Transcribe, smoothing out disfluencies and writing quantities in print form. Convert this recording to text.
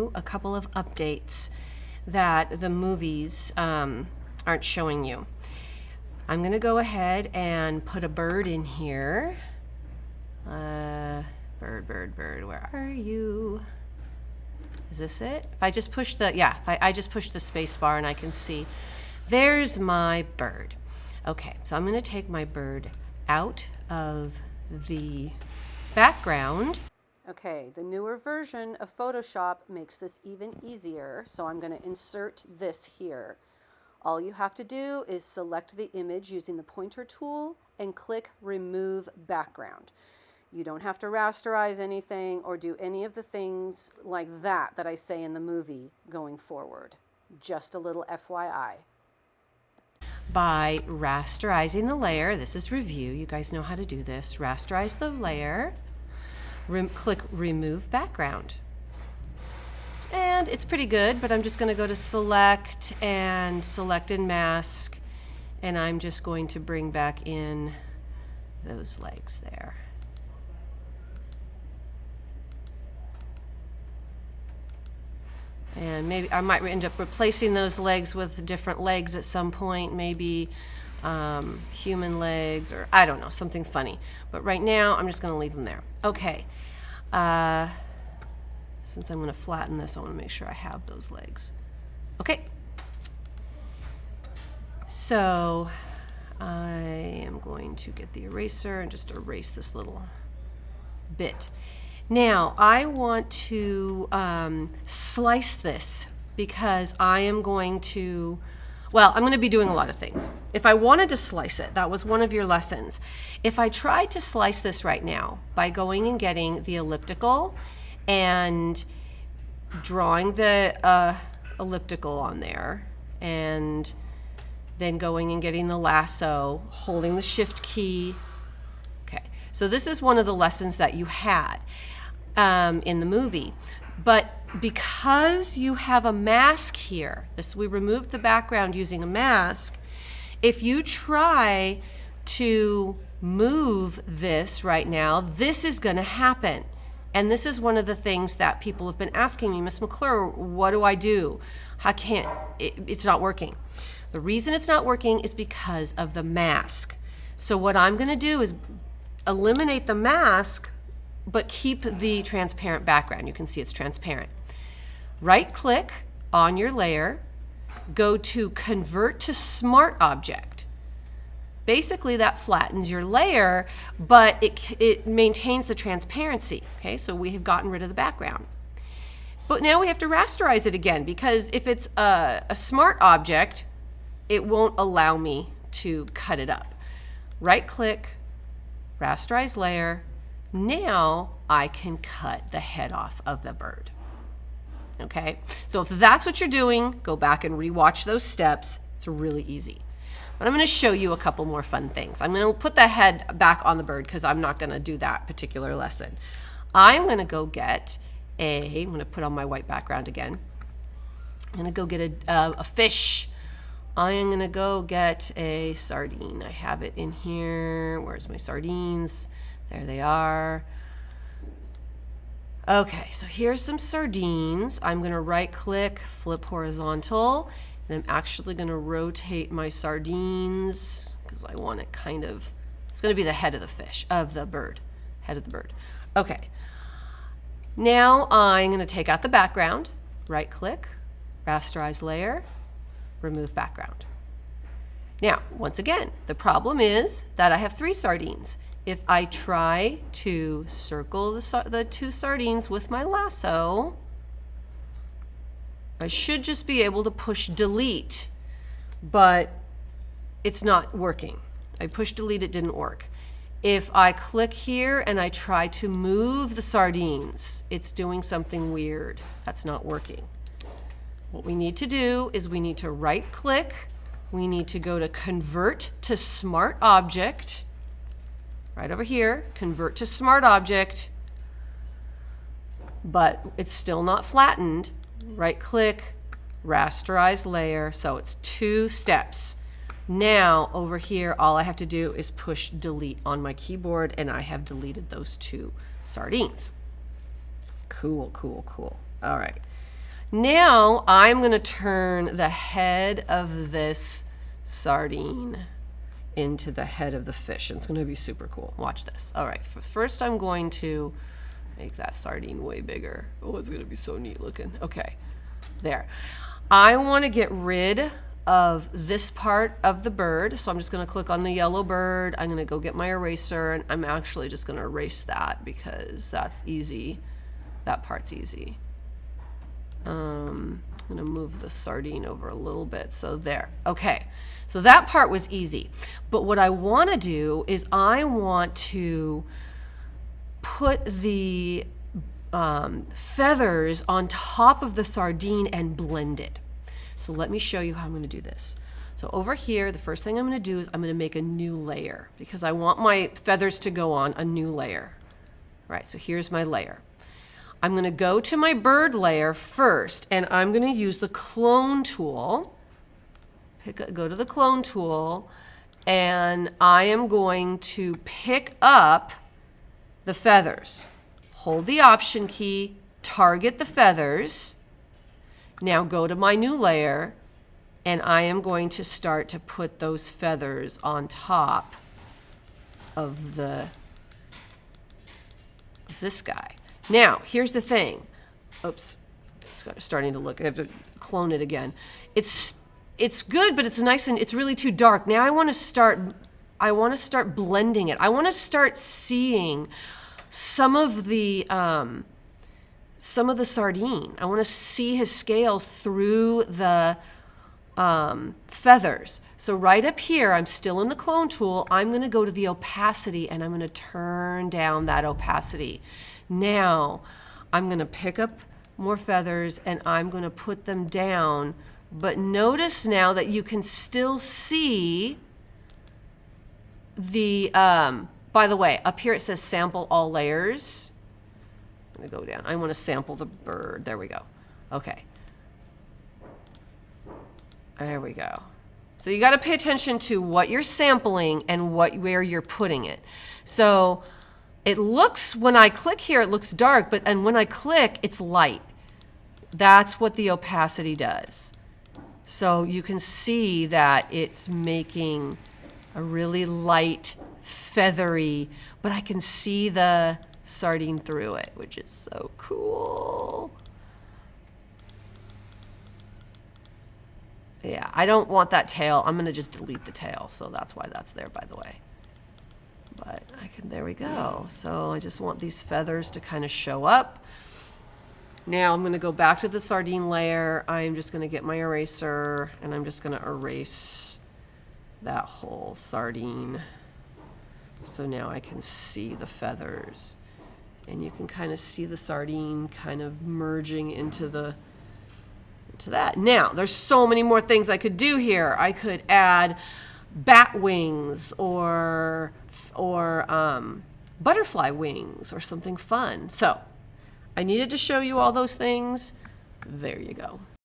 you a couple of updates that the movies aren't showing you. I'm going to go ahead and put a bird in here. Bird, where are you? Is this it? If I just push I just push the space bar and I can see, there's my bird. Okay, so I'm going to take my bird out of the background. Okay, the newer version of Photoshop makes this even easier, so I'm going to insert this here. All you have to do is select the image using the pointer tool and click Remove Background. You don't have to rasterize anything or do any of the things like that I say in the movie going forward. Just a little FYI. By rasterizing the layer, this is review, you guys know how to do this. Rasterize the layer, click Remove Background. And it's pretty good, but I'm just going to go to Select and Mask, and I'm just going to bring back in those legs there. And maybe I might end up replacing those legs with different legs at some point, maybe human legs, or I don't know, something funny. But right now, I'm just going to leave them there. Okay. Since I'm going to flatten this, I want to make sure I have those legs. Okay. So I am going to get the eraser and just erase this little bit. Now, I want to slice this because I'm going to be doing a lot of things. If I wanted to slice it, that was one of your lessons. If I tried to slice this right now by going and getting the elliptical and drawing the elliptical on there, and then going and getting the lasso, holding the shift key. Okay, so this is one of the lessons that you had in the movie. But because you have a mask here, we removed the background using a mask, if you try to move this right now, this is going to happen. And this is one of the things that people have been asking me, Miss McClure, what do I do? It's not working. The reason it's not working is because of the mask. So what I'm going to do is eliminate the mask, but keep the transparent background. You can see it's transparent. Right click on your layer, go to Convert to Smart Object. Basically that flattens your layer, but it maintains the transparency. Okay, so we have gotten rid of the background. But now we have to rasterize it again, because if it's a smart object, it won't allow me to cut it up. Right click, rasterize layer. Now I can cut the head off of the bird. Okay, so if that's what you're doing, go back and rewatch those steps. It's really easy. But I'm going to show you a couple more fun things. I'm going to put the head back on the bird because I'm not going to do that particular lesson. I'm going to go get I'm going to put on my white background again. I'm going to go get a fish. I am going to go get a sardine. I have it in here. Where's my sardines? There they are. Okay, so here's some sardines. I'm going to right click, flip horizontal, and I'm actually going to rotate my sardines because I want it it's going to be the head of the fish, of the bird, head of the bird. Okay, now I'm going to take out the background, right click, rasterize layer, remove background. Now, once again, the problem is that I have 3 sardines. If I try to circle the 2 sardines with my lasso, I should just be able to push delete, but it's not working. I pushed delete, it didn't work. If I click here and I try to move the sardines, it's doing something weird. That's not working. What we need to do is we need to right click, we need to go to Convert to Smart Object, right over here, Convert to Smart Object, but it's still not flattened. Right click, rasterize layer, so it's 2 steps. Now over here, all I have to do is push delete on my keyboard, and I have deleted those 2 sardines. Cool, cool, cool. All right. Now I'm going to turn the head of this sardine into the head of the fish. And it's going to be super cool. Watch this. All right, first I'm going to make that sardine way bigger. Oh, it's going to be so neat looking. Okay, there. I want to get rid of this part of the bird, so I'm just going to click on the yellow bird. I'm going to go get my eraser, and I'm actually just going to erase that because that's easy. That part's easy. I'm going to move the sardine over a little bit. So there. Okay. So that part was easy. But what I want to do is I want to put the feathers on top of the sardine and blend it. So let me show you how I'm going to do this. So over here, the first thing I'm going to do is I'm going to make a new layer because I want my feathers to go on a new layer. All right, so here's my layer. I'm going to go to my bird layer first, and I'm going to use the clone tool. Go to the clone tool, and I am going to pick up the feathers. Hold the Option key, target the feathers. Now go to my new layer, and I am going to start to put those feathers on top of this guy. Now, here's the thing. Oops, it's starting to look. I have to clone it again. It's good, but it's nice and it's really too dark. Now I want to start blending it. I want to start seeing some of the sardine. I want to see his scales through the feathers. So right up here, I'm still in the clone tool. I'm going to go to the opacity, and I'm going to turn down that opacity. Now, I'm going to pick up more feathers, and I'm going to put them down. But notice now that you can still see the, by the way, up here it says sample all layers. I'm going to go down. I want to sample the bird. There we go. Okay. There we go. So you got to pay attention to what you're sampling and where you're putting it. So it looks, when I click here, it looks dark, and when I click, it's light. That's what the opacity does. So you can see that it's making a really light, feathery, but I can see the sardine through it, which is so cool. Yeah, I don't want that tail. I'm going to just delete the tail, so that's why that's there, by the way. But there we go. So I just want these feathers to kind of show up. Now I'm going to go back to the sardine layer. I'm just going to get my eraser, and I'm just going to erase that whole sardine. So now I can see the feathers. And you can kind of see the sardine kind of merging into that. Now, there's so many more things I could do here. I could add bat wings or butterfly wings or something fun. So I needed to show you all those things. There you go.